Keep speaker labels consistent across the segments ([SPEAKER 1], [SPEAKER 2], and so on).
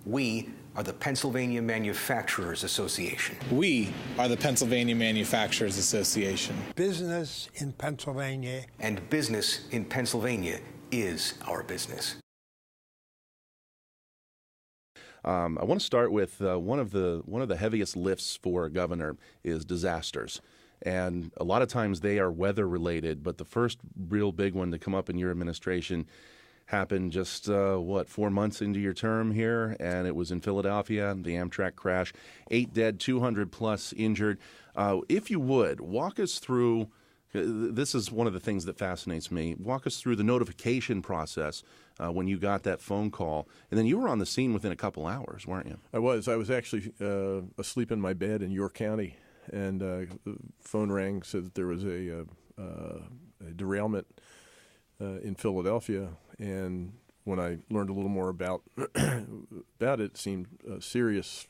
[SPEAKER 1] We are the Pennsylvania Manufacturers Association.
[SPEAKER 2] We are the Pennsylvania Manufacturers Association.
[SPEAKER 3] Business in Pennsylvania.
[SPEAKER 1] And business in Pennsylvania is our business.
[SPEAKER 4] I want to start with one of the heaviest lifts for a governor is disasters. And a lot of times they are weather related, but the first real big one to come up in your administration happened just, 4 months into your term here, and it was in Philadelphia, the Amtrak crash. 8 dead, 200 plus injured. If you would, walk us through, this is one of the things that fascinates me, walk us through the notification process when you got that phone call. And then you were on the scene within a couple hours, weren't you?
[SPEAKER 5] I was actually asleep in my bed in York County, and the phone rang, said that there was a derailment in Philadelphia. And when I learned a little more about it seemed serious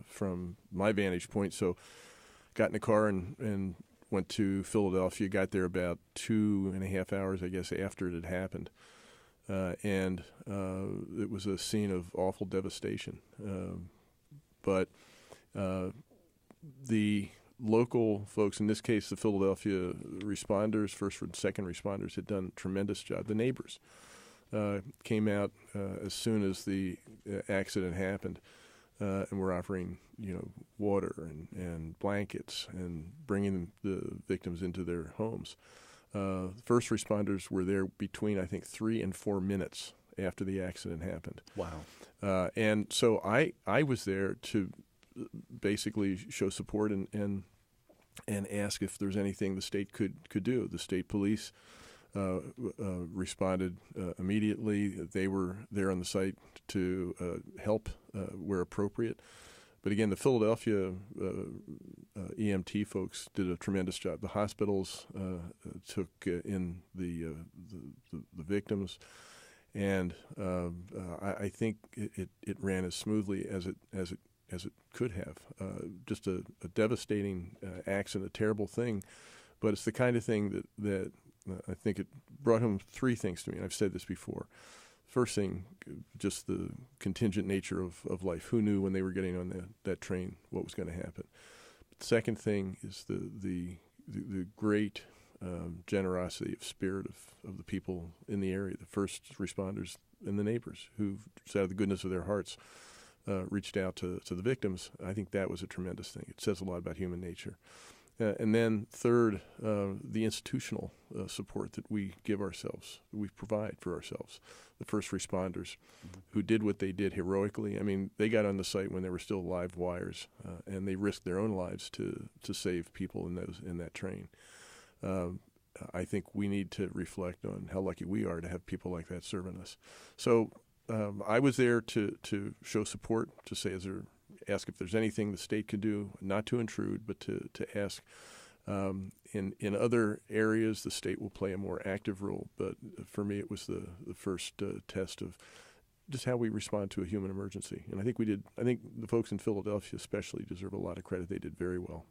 [SPEAKER 5] from my vantage point. So got in the car and went to Philadelphia, got there about 2.5 hours, I guess, after it had happened. And it was a scene of awful devastation. But the local folks, in this case the Philadelphia responders, first and second responders, had done a tremendous job. The neighbors came out as soon as the accident happened, and were offering, water and blankets and bringing the victims into their homes. First responders were there between, I think, 3 and 4 minutes after the accident happened.
[SPEAKER 4] Wow.
[SPEAKER 5] And so I was there to basically show support and ask if there's anything the state could do. The state police responded immediately. They were there on the site to help where appropriate. But again, the Philadelphia EMT folks did a tremendous job. The hospitals took in the victims, and I think it ran as smoothly as it could have. Just a devastating accident, a terrible thing, but it's the kind of thing that I think it brought home 3 things to me. And I've said this before. First thing, just the contingent nature of life. Who knew when they were getting on that train what was going to happen? But the second thing is the great generosity of spirit of the people in the area, the first responders and the neighbors who, out of the goodness of their hearts, reached out to the victims. I think that was a tremendous thing. It says a lot about human nature. And then third, the institutional support that we give ourselves, we provide for ourselves. The first responders who did what they did heroically. I mean, they got on the site when there were still live wires, and they risked their own lives to save people in that train. I think we need to reflect on how lucky we are to have people like that serving us. So I was there to show support, to say, ask if there's anything the state can do, not to intrude, but to ask. In other areas, the state will play a more active role. But for me, it was the first test of just how we respond to a human emergency. And I think we did. I think the folks in Philadelphia especially deserve a lot of credit. They did very well.